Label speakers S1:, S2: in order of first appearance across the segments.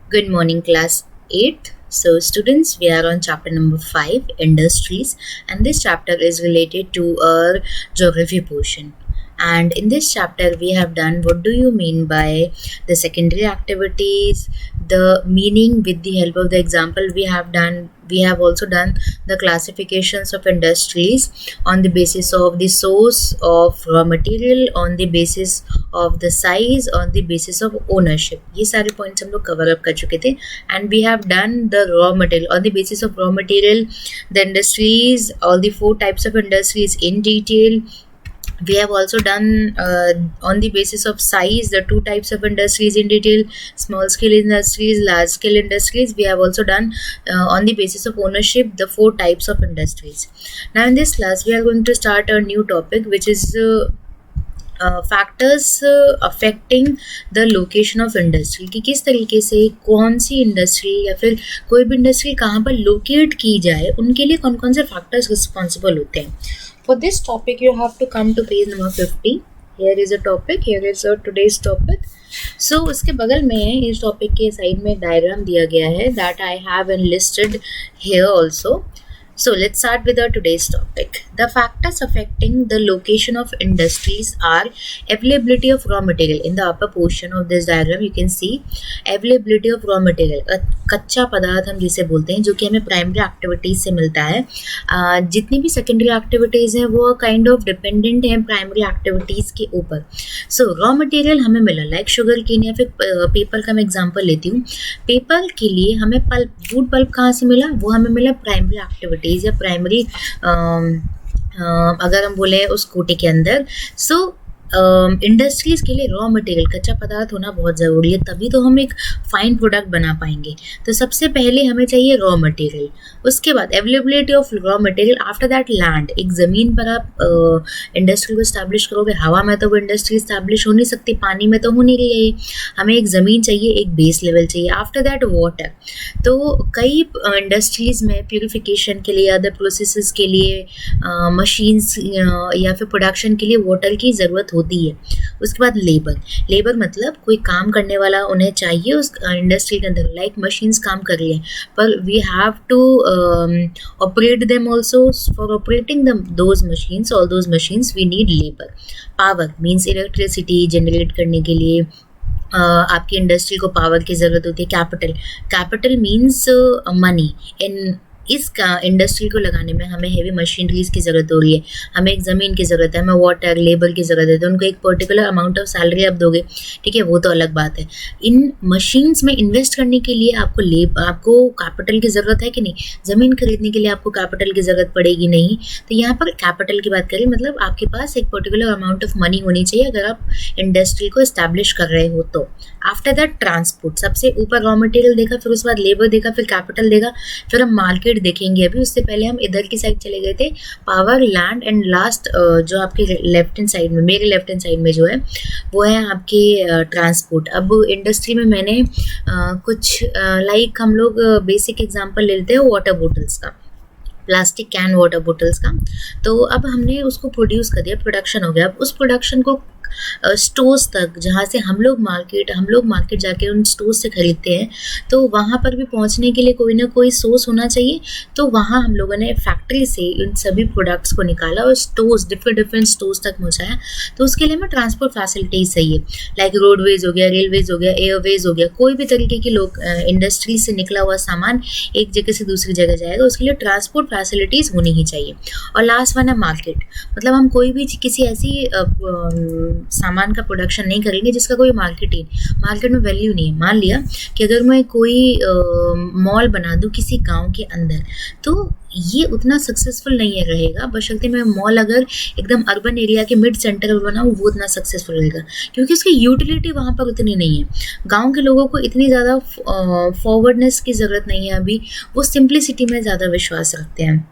S1: Good morning, class 8th. So, students, we are on chapter number 5, Industries, and this chapter is related to our geography portion. And in this chapter, we have done what do you mean by the secondary activities, the meaning with the help of the example we have also done the classifications of industries on the basis of the source of raw material, on the basis of the size, on the basis of ownership. ये सारे points हम लोग cover up कर चुके थे and we have done the raw material on the basis of raw material, the industries, all the 4 types of industries in detail. We have also done on the basis of size the 2 types of industries in detail, small scale industries, large scale industries. We have also done on the basis of ownership the 4 types of industries. Now in this class we are going to start a new topic which is factors affecting the location of industry कि किस तरीके से कौन सी industry या फिर कोई भी industry कहाँ पर लोकेट की जाए उनके लिए कौन कौन से फैक्टर्स रिस्पॉन्सिबल होते हैं. For this topic you have to come to page number 50. Here is a topic, here is a today's topic. So उसके बगल में इस टॉपिक के साइड में डायग्राम दिया गया है that I have enlisted here also. So let's start with our today's topic. The factors affecting the location of industries are availability of raw material. In the upper portion of this diagram you can see availability of raw material. कच्चा पदार्थ हम जिसे बोलते हैं जो कि हमें primary activities से मिलता है. जितनी भी सेकेंडरी एक्टिविटीज हैं वो काइंड ऑफ डिपेंडेंट हैं प्राइमरी एक्टिविटीज के ऊपर. सो रॉ मटेरियल हमें मिला लाइक शुगर केन या फिर पेपर का मैं एग्जांपल लेती हूँ. पेपर के लिए हमें पल्प, वुड पल्प कहाँ से मिला? वो हमें मिला प्राइमरी एक्टिविटी या प्राइमरी अगर हम बोले उस कोटे के अंदर. सो इंडस्ट्रीज़ के लिए रॉ मटेरियल कच्चा पदार्थ होना बहुत ज़रूरी है, तभी तो हम एक फाइन प्रोडक्ट बना पाएंगे. तो सबसे पहले हमें चाहिए रॉ मटेरियल. उसके बाद availability of raw material. After that land. एक ज़मीन पर आप इंडस्ट्री को इस्टेब्लिश करोगे. हवा में तो वो इंडस्ट्री इस्टेब्लिश हो नहीं सकती, पानी में तो हो नहीं रही है. हमें एक ज़मीन चाहिए, एक बेस लेवल चाहिए. After that water. तो कई इंडस्ट्रीज़ में प्यूरिफिकेशन के लिए, अदर प्रोसेसेस के लिए, मशीन्स या फिर प्रोडक्शन के लिए वाटर की ज़रूरत होती है. उसके बाद लेबर. लेबर मतलब कोई काम करने वाला उन्हें चाहिए उस इंडस्ट्री के अंदर. लाइक मशीन्स काम कर रही हैं पर we have to operate them also. For operating those machines, all those machines we need labour. Power means electricity generate करने के लिए आपकी इंडस्ट्री को पावर की ज़रूरत होती है. कैपिटल. Capital means money. इन इस इंडस्ट्री को लगाने में हमें हेवी मशीनरीज की ज़रूरत हो रही है, हमें एक ज़मीन की ज़रूरत है, हमें वाटर लेबर की ज़रूरत है. तो उनको एक पर्टिकुलर अमाउंट ऑफ सैलरी आप दोगे, ठीक है, वो तो अलग बात है. इन मशीन्स में इन्वेस्ट करने के लिए आपको कैपिटल की ज़रूरत है कि नहीं? ज़मीन खरीदने के लिए आपको कैपिटल की ज़रूरत पड़ेगी नहीं. तो यहाँ पर कैपिटल की बात करें मतलब आपके पास एक पर्टिकुलर अमाउंट ऑफ मनी होनी चाहिए अगर आप इंडस्ट्री को इस्टेब्लिश कर रहे हो तो. After that transport. सबसे ऊपर रॉ मटेरियल देखा, फिर उसके बाद लेबर देखा, फिर कैपिटल देखा, फिर हम मार्केट देखेंगे. अभी उससे पहले हम इधर की साइड चले गए थे, पावर, लैंड एंड लास्ट जो आपके लेफ्ट हैंड साइड में, मेरे लेफ्ट हैंड साइड में जो है वो है आपके ट्रांसपोर्ट. अब इंडस्ट्री में मैंने कुछ लाइक हम लोग बेसिक एग्जांपल ले लेते हैं वाटर बोटल्स का, प्लास्टिक कैन वाटर बोटल्स का. तो अब हमने उसको प्रोड्यूस कर दिया, प्रोडक्शन हो गया. अब उस प्रोडक्शन को स्टोर्स तक, जहाँ से हम लोग मार्केट जाके उन स्टोर्स से खरीदते हैं, तो वहाँ पर भी पहुँचने के लिए कोई ना कोई सोर्स होना चाहिए. तो वहाँ हम लोगों ने फैक्ट्री से उन सभी प्रोडक्ट्स को निकाला और स्टोर्स, डिफरेंट स्टोर्स तक पहुँचाया. तो उसके लिए हमें ट्रांसपोर्ट फैसिलिटीज़ चाहिए, लाइक रोडवेज हो गया, रेलवेज हो गया, एयरवेज हो गया. कोई भी तरीके की लोग इंडस्ट्री से निकला हुआ सामान एक जगह से दूसरी जगह जाएगा, उसके लिए ट्रांसपोर्ट फैसिलिटीज़ होनी ही चाहिए. और लास्ट वन है मार्केट. मतलब हम कोई भी किसी ऐसी सामान का प्रोडक्शन नहीं करेंगे जिसका कोई मार्केट में वैल्यू नहीं है. मान लिया कि अगर मैं कोई मॉल बना दूं किसी गांव के अंदर, तो ये उतना सक्सेसफुल नहीं रहेगा बशर्ते मैं मॉल अगर एकदम अर्बन एरिया के मिड सेंटर में बनाऊँ, वो उतना सक्सेसफुल रहेगा क्योंकि उसकी यूटिलिटी वहाँ पर उतनी नहीं है. गांव के लोगों को इतनी ज़्यादा फॉरवर्डनेस की ज़रूरत नहीं है अभी, वो सिंप्लिसिटी में ज़्यादा विश्वास रखते हैं.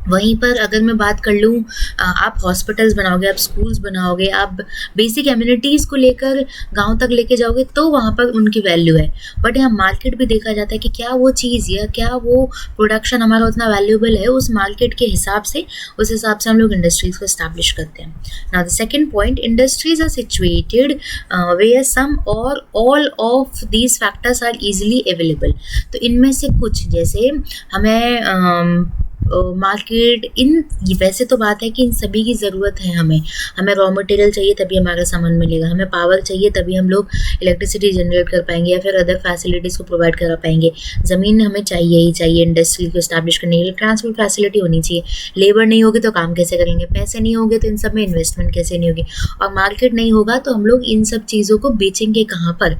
S1: वहीं पर अगर मैं बात कर लूँ, आप हॉस्पिटल्स बनाओगे, आप स्कूल्स बनाओगे, आप बेसिक एमिनिटीज़ को लेकर गाँव तक लेके जाओगे तो वहाँ पर उनकी वैल्यू है। बट यहाँ मार्केट भी देखा जाता है कि क्या वो चीज़ या क्या वो प्रोडक्शन हमारा उतना वैल्यूएबल है, उस मार्केट के हिसाब से, उस हिसाब से हम लोग इंडस्ट्रीज़ को एस्टैब्लिश करते हैं। Now the second point, industries are situated where some or all of these factors are easily available. तो इनमें से कुछ, जैसे हमें मार्केट, इन वैसे तो बात है कि इन सभी की ज़रूरत है हमें। हमें रॉ मटेरियल चाहिए तभी हमारा सामान मिलेगा, हमें पावर चाहिए तभी हम लोग इलेक्ट्रिसिटी जनरेट कर पाएंगे या फिर अदर फैसिलिटीज़ को प्रोवाइड करा पाएंगे। ज़मीन हमें चाहिए ही चाहिए इंडस्ट्री को इस्टेब्लिश करने के लिए, ट्रांसपोर्ट फैसिलिटी होनी चाहिए। लेबर नहीं होगी तो काम कैसे करेंगे, पैसे नहीं होंगे तो इन सब में इन्वेस्टमेंट कैसे नहीं होगी, और मार्केट नहीं होगा तो हम लोग इन सब चीज़ों को बेचेंगे कहाँ पर।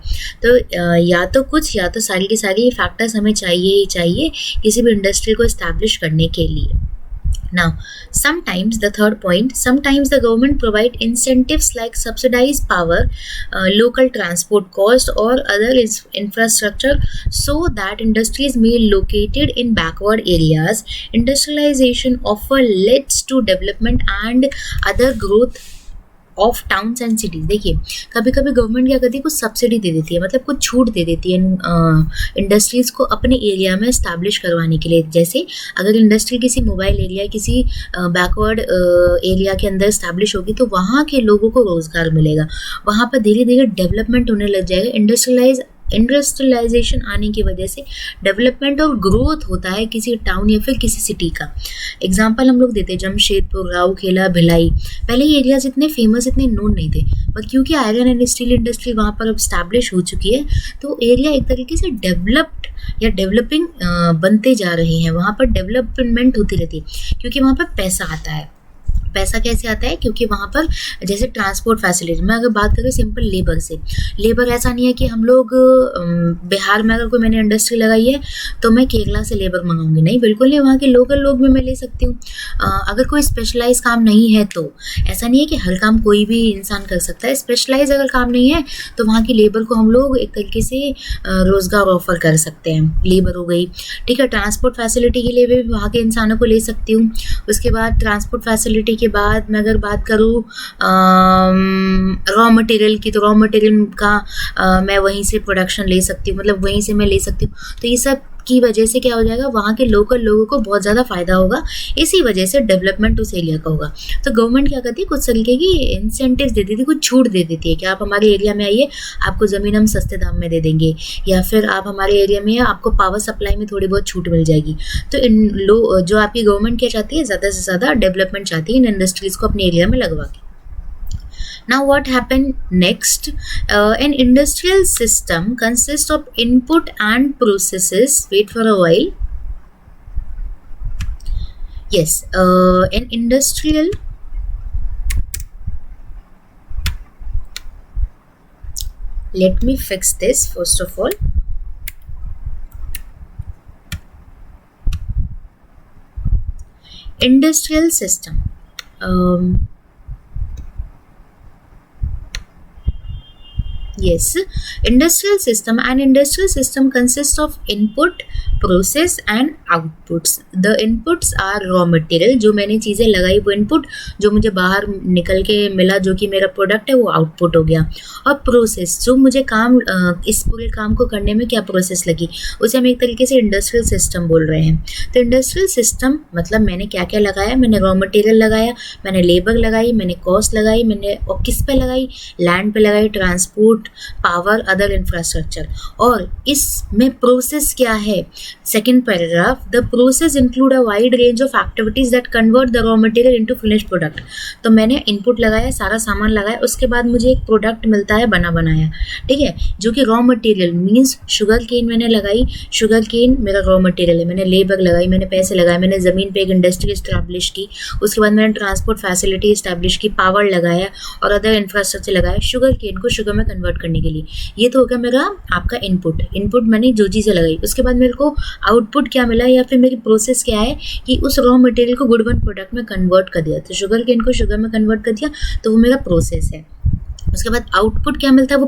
S1: तो या तो कुछ या तो सारी की सारी फैक्टर्स हमें चाहिए ही चाहिए किसी भी इंडस्ट्री को इस्टेब्लिश करने के लिए। Now, sometimes the third point, sometimes the government provide incentives like subsidized power, local transport cost or other infrastructure so that industries may located in backward areas. Industrialization often leads to development and other growth of towns and cities. देखिए, कभी कभी government क्या करती है, कुछ subsidy दे देती है, मतलब कुछ छूट दे देती है इंडस्ट्रीज़ को अपने एरिया में इस्टेब्लिश करवाने के लिए। जैसे अगर इंडस्ट्री किसी मोबाइल एरिया, किसी बैकवर्ड एरिया के अंदर इस्टेब्लिश होगी तो वहाँ के लोगों को रोज़गार मिलेगा, वहाँ पर धीरे धीरे डेवलपमेंट होने लग जाएगा। इंडस्ट्रियलाइजेशन आने की वजह से डेवलपमेंट और ग्रोथ होता है किसी टाउन या फिर किसी सिटी का। एग्जांपल हम लोग देते हैं जमशेदपुर, राउरकेला, भिलाई। पहले ये एरियाज इतने फेमस, इतने नोन नहीं थे, बट क्योंकि आयरन एंड स्टील इंडस्ट्री वहाँ पर अब स्टैब्लिश हो चुकी है तो एरिया एक तरीके से डेवलप्ड या डेवलपिंग बनते जा रहे हैं। वहाँ पर डेवलपमेंट होती रहती है क्योंकि वहाँ पर पैसा आता है। पैसा कैसे आता है, क्योंकि वहाँ पर जैसे ट्रांसपोर्ट फैसिलिटी, मैं अगर बात करूँ सिंपल लेबर से, लेबर ऐसा नहीं है कि हम लोग बिहार में अगर कोई मैंने इंडस्ट्री लगाई है तो मैं केरला से लेबर मंगाऊंगी, नहीं, बिल्कुल नहीं, वहाँ के लोकल लोग भी मैं ले सकती हूँ। अगर कोई स्पेशलाइज काम नहीं है तो ऐसा नहीं है कि हर काम कोई भी इंसान कर सकता है। स्पेशलाइज अगर काम नहीं है तो वहाँ की लेबर को हम लोग एक तरीके से रोज़गार ऑफर कर सकते हैं, लेबर हो गई, ठीक है। ट्रांसपोर्ट फैसिलिटी के लिए भी वहाँ के इंसानों को ले सकती हूँ। उसके बाद ट्रांसपोर्ट फैसिलिटी के बाद मैं अगर बात करूँ रॉ मटेरियल की, तो रॉ मटेरियल का मैं वहीं से प्रोडक्शन ले सकती हूँ, मतलब वहीं से मैं ले सकती हूँ। तो ये सब की वजह से क्या हो जाएगा, वहाँ के लोकल लोगों को बहुत ज़्यादा फ़ायदा होगा, इसी वजह से डेवलपमेंट उस एरिया का होगा। तो गवर्नमेंट क्या करती है, कुछ तरीके की इंसेंटिव्स देती थी, कुछ छूट दे देती है कि आप हमारे एरिया में आइए, आपको ज़मीन हम सस्ते दाम में दे देंगे, या फिर आप हमारे एरिया में आपको पावर सप्लाई में थोड़ी बहुत छूट मिल जाएगी। तो जो आपकी गवर्नमेंट क्या चाहती है, ज़्यादा से ज़्यादा डेवलपमेंट चाहती है इन इंडस्ट्रीज़ को अपने एरिया में लगवा के। Now what happened next? An industrial system consists of input and processes. Wait for a while. Yes, an industrial let me fix this first of all. Industrial system. Yes, industrial system. An industrial system consists of input, process and outputs. The inputs are raw material, जो मैंने चीज़ें लगाई वो input, जो मुझे बाहर निकल के मिला जो कि मेरा प्रोडक्ट है वो आउटपुट हो गया। और प्रोसेस, जो मुझे काम इस पूरे काम को करने में क्या प्रोसेस लगी, उसे हम एक तरीके से इंडस्ट्रियल सिस्टम बोल रहे हैं। तो इंडस्ट्रियल सिस्टम मतलब मैंने क्या क्या लगाया, मैंने रॉ मटेरियल लगाया, मैंने लेबर लगाई, मैंने कॉस्ट लगाई, मैंने और किस पे लगाई, लैंड पे लगाई, ट्रांसपोर्ट, पावर, अदर इंफ्रास्ट्रक्चर। और इसमें प्रोसेस क्या है, second paragraph, the process include a wide range of activities that convert the raw material into finished product. तो मैंने इनपुट लगाया, सारा सामान लगाया, उसके बाद मुझे एक प्रोडक्ट मिलता है बना बनाया, ठीक है, जो कि raw material means sugar cane मैंने लगाई, शुगर केन मेरा रॉ मटेरियल है, मैंने लेबर लगाई, मैंने पैसे लगाए, मैंने ज़मीन पे एक इंडस्ट्री इस्टेब्लिश की, उसके बाद मैंने ट्रांसपोर्ट फैसिलिटी इस्टेब्लिश की, पावर लगाया और अदर इंफ्रास्ट्रक्चर लगाया शुगर केन को शुगर में कन्वर्ट करने के लिए। ये तो हो गया मेरा आपका इनपुट मैंने जो चीज़ें लगाई। उसके बाद मेरे को आउटपुट क्या मिला या फिर मेरी प्रोसेस क्या है कि उस रॉ मटेरियल को गुड वन प्रोडक्ट में कन्वर्ट कर दिया। तो शुगर केन को शुगर में कन्वर्ट कर दिया, तो वो मेरा प्रोसेस है। उसके बाद आउटपुट क्या मिलता है, वो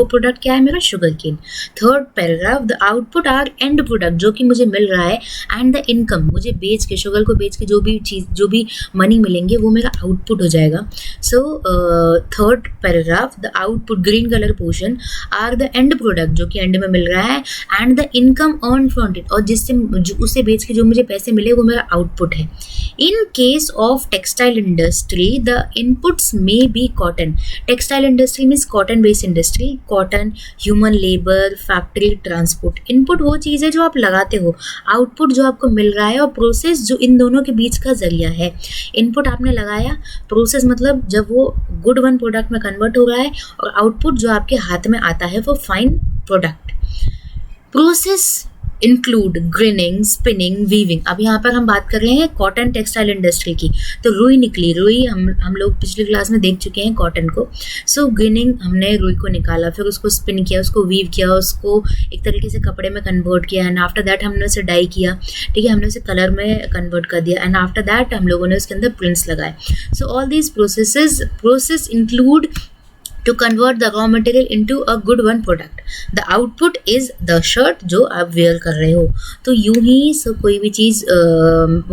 S1: प्रोडक्ट क्या है मेरा, sugar cane. Third paragraph, the output are end product, जो कि मुझे मिल रहा है, एंड द इनकम, मुझे बेच के, शुगर को बेच के जो भी मनी मिलेंगे वो मेरा आउटपुट हो जाएगा। So third paragraph, the output green colour portion are the end product, जो कि एंड में मिल रहा है, and the income earn from it, और उसे बेच के जो मुझे पैसे मिले वो मेरा आउटपुट है। In case of textile industry the inputs may be cotton. Textile industry means cotton based industry, cotton, human labour, factory, transport. Input वो चीज़ है जो आप लगाते हो, आउटपुट जो आपको मिल रहा है, और प्रोसेस जो इन दोनों के बीच का जरिया है। इनपुट आपने लगाया, प्रोसेस मतलब जब वो गुड वन प्रोडक्ट में कन्वर्ट हो रहा है, और आउटपुट जो आपके हाथ में आता है वो fine product. Process include graining, spinning, weaving. अब यहाँ पर हम बात कर रहे हैं कॉटन टेक्सटाइल इंडस्ट्री की, तो रुई निकली, रुई हम लोग पिछली क्लास में देख चुके हैं कॉटन को। सो ग्रेनिंग, हमने रुई को निकाला, फिर उसको स्पिन किया, उसको वीव किया, उसको एक तरीके से कपड़े में कन्वर्ट किया, एंड आफ्टर दैट हमने उसे डाई किया, ठीक है, हमने उसे कलर में कन्वर्ट कर दिया, एंड आफ्टर दैट हम लोगों ने उसके अंदर प्रिंट्स लगाए। So all these process include to convert the raw material into a good one product. The output is the shirt जो आप वेयर कर रहे हो। तो यूं ही कोई भी चीज़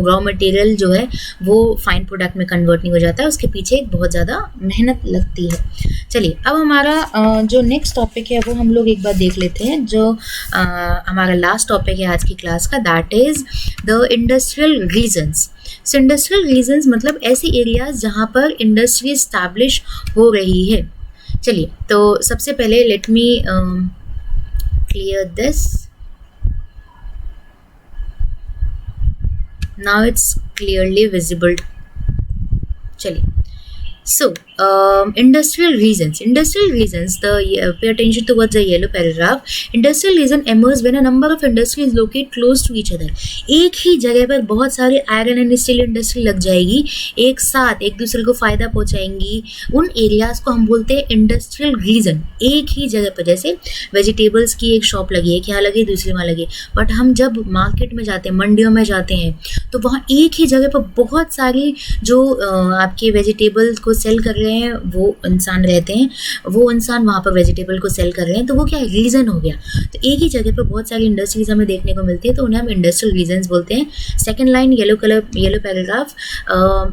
S1: रॉ मटेरियल जो है वो फाइन प्रोडक्ट में कन्वर्ट नहीं हो जाता है, उसके पीछे एक बहुत ज़्यादा मेहनत लगती है। चलिए अब हमारा जो नेक्स्ट टॉपिक है वो हम लोग एक बार देख लेते हैं, जो हमारा लास्ट टॉपिक है आज की क्लास का, that is the industrial regions. So industrial regions मतलब ऐसे एरियाज जहाँ पर इंडस्ट्री इस्टेब्लिश हो रही है। चलिए तो सबसे पहले let me clear this, now it's clearly visible. चलिए, so industrial reasons, pay attention towards the yellow paragraph. Industrial reason emerge when a number of industries locate close to each other. एक ही जगह पर बहुत सारे आयरन एंड स्टील इंडस्ट्री लग जाएगी, एक साथ एक दूसरे को फायदा पहुंचाएंगी, उन एरियाज को हम बोलते हैं इंडस्ट्रियल रीजन। एक ही जगह पर, जैसे वेजिटेबल्स की एक शॉप लगी है, क्या लगी, दूसरी वहाँ लगी, बट हम जब मार्केट में जाते हैं, मंडियों में जाते हैं, तो वहाँ एक ही जगह पर बहुत सारी जो आपके वेजिटेबल्स को सेल कर रहे हैं वो इंसान रहते हैं, वो इंसान वहाँ पर वेजिटेबल को सेल कर रहे हैं, तो वो क्या रीज़न हो गया। तो एक ही जगह पर बहुत सारी इंडस्ट्रीज हमें देखने को मिलती है, तो उन्हें हम इंडस्ट्रियल रीजन्स बोलते हैं। Second line yellow paragraph,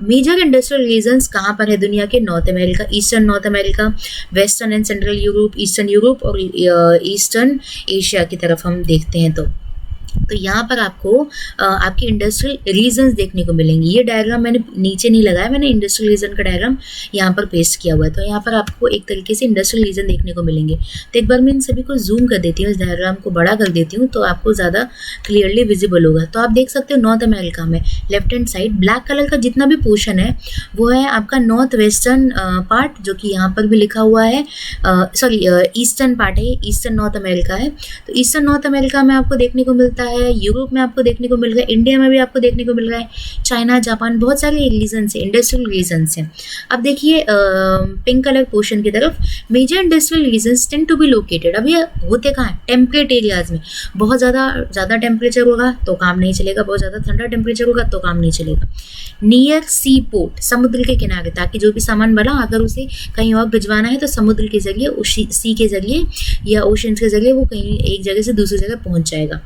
S1: major industrial regions कहाँ पर है दुनिया के, North America, Eastern North America, Western and Central Europe, Eastern Europe और ईस्टर्न एशिया की तरफ हम देखते हैं। तो यहाँ पर आपको आपके इंडस्ट्रियल रीजन्स देखने को मिलेंगे। ये डायग्राम मैंने नीचे नहीं लगाया, मैंने इंडस्ट्रियल रीजन का डायग्राम यहाँ पर पेस्ट किया हुआ है, तो यहाँ पर आपको एक तरीके से इंडस्ट्रियल रीजन देखने को मिलेंगे। तो एक बार मैं इन सभी को जूम कर देती हूँ, इस डायग्राम को बड़ा कर देती हूँ, तो आपको ज़्यादा क्लियरली विजिबल होगा। तो आप देख सकते हो नॉर्थ अमेरिका में left hand side black colour का जितना भी पोर्शन है वो है आपका नॉर्थ वेस्टर्न पार्ट, जो कि यहाँ पर भी लिखा हुआ है, सॉरी ईस्टर्न पार्ट है, ईस्टर्न नॉर्थ अमेरिका है। तो ईस्टर्न नॉर्थ अमेरिका में आपको देखने को मिलता है, यूरोप में आपको देखने को मिल रहा है, इंडिया में भी आपको देखने को मिल रहा है, चाइना, जापान, बहुत सारे रीजन से, इंडस्ट्रियल रीजन से। अब देखिए पिंक कलर पोर्शन की तरफ, major industrial regions tend to be located. अब ये होते कहाँ हैं, टेम्परेट एरियाज में। बहुत ज़्यादा टेम्परेचर होगा तो काम नहीं चलेगा, बहुत ज़्यादा ठंडा टेम्परेचर होगा तो काम नहीं चलेगा। नियर सी पोर्ट, समुद्र के किनारे, ताकि जो भी सामान बना अगर उसे कहीं और भिजवाना है तो समुद्र के जरिए, सी के जरिए या ओशन के जरिए वो कहीं एक जगह से दूसरी जगह पहुँच जाएगा।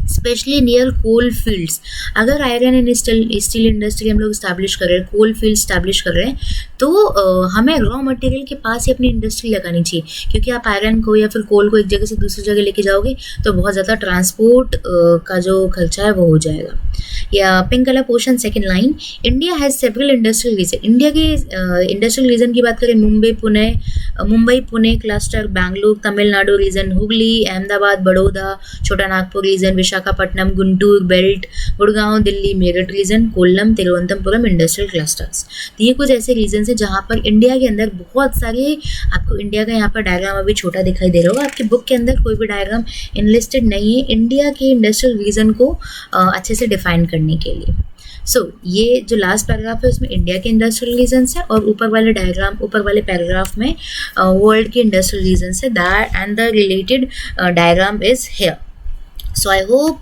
S1: स्पेशली नियर कोल फील्ड्स, अगर आयरन एंड स्टील इंडस्ट्री हम लोग इस्टेब्लिश कर रहे हैं, कोल फील्ड इस्टेब्लिश कर रहे हैं, तो हमें रॉ मटेरियल के पास ही अपनी इंडस्ट्री लगानी चाहिए, क्योंकि आप आयरन को या फिर कोल को एक जगह से दूसरी जगह लेके जाओगे तो बहुत ज़्यादा ट्रांसपोर्ट का जो खर्चा है वो हो जाएगा। या pink colour portion second line, India has several industrial region. India के इंडस्ट्रियल रीजन की बात करें, Mumbai Pune cluster, Bangalore, Tamil Nadu region, Hooghly, Ahmedabad, Baroda, Chota Nagpur region, Visakhapatnam, Guntur belt, Gurgaon, Delhi, Meerut region, Kollam, Thiruvananthapuram industrial clusters. तो ये कुछ ऐसे रीजन है जहाँ पर इंडिया के अंदर बहुत सारे, आपको इंडिया का यहाँ पर डायग्राम अभी छोटा दिखाई दे रहा होगा, आपकी बुक के अंदर कोई भी डायग्राम इनलिस्टेड नहीं है इंडिया के इंडस्ट्रियल रीजन को अच्छे से डिफाइन करने के लिए। सो ये जो लास्ट पैराग्राफ है उसमें इंडिया के इंडस्ट्रियल रीजन्स है, और ऊपर वाले पैराग्राफ में वर्ल्ड के इंडस्ट्रियल रीजन्स है, that and the related diagram is here. So I hope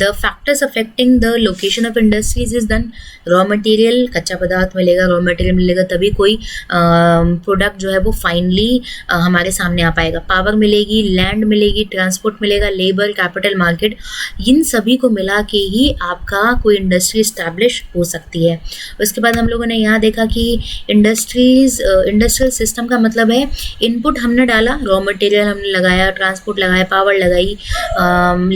S1: the factors affecting the location of industries is then raw material, कच्चा पदार्थ मिलेगा, रॉ मटेरियल मिलेगा तभी कोई प्रोडक्ट जो है वो फाइनली हमारे सामने आ पाएगा. पावर मिलेगी, लैंड मिलेगी, ट्रांसपोर्ट मिलेगा, लेबर, कैपिटल मार्केट, इन सभी को मिला के ही आपका कोई इंडस्ट्री इस्टेब्लिश हो सकती है. उसके बाद हम लोगों ने यहाँ देखा कि इंडस्ट्रियल सिस्टम का मतलब है इनपुट हमने डाला, रॉ मटेरियल हमने लगाया, ट्रांसपोर्ट लगाया, पावर लगाई,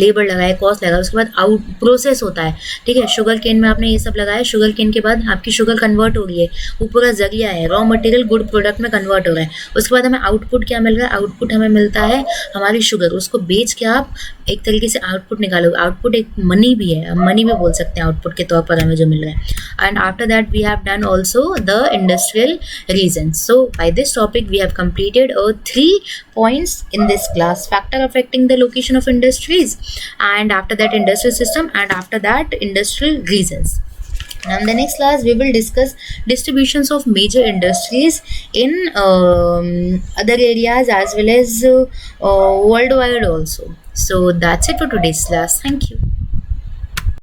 S1: लेबर लगाया, कॉस्ट लगाया, उसके बाद आउट प्रोसेस होता है. ठीक है, शुगर केन में आपने ये सब लगाया, शुगर केन के बाद आपकी शुगर कन्वर्ट हो रही है, वो पूरा जरिया है, रॉ मटेरियल गुड प्रोडक्ट में कन्वर्ट हो रहा है. उसके बाद हमें आउटपुट क्या मिल रहा है? आउटपुट हमें मिलता है हमारी शुगर, उसको बेच के आप एक तरीके से आउटपुट निकालोगे. आउटपुट एक मनी भी है, मनी भी बोल सकते हैं आउटपुट के तौर पर हमें जो मिल रहा है. And after that we have done also the industrial regions. So by this topic we have completed 3 points in this class: factor affecting the location of industries, and after that industrial system, and after that industrial reasons. Now in the next class we will discuss distributions of major industries in other areas as well as worldwide also. So that's it for today's class. Thank you.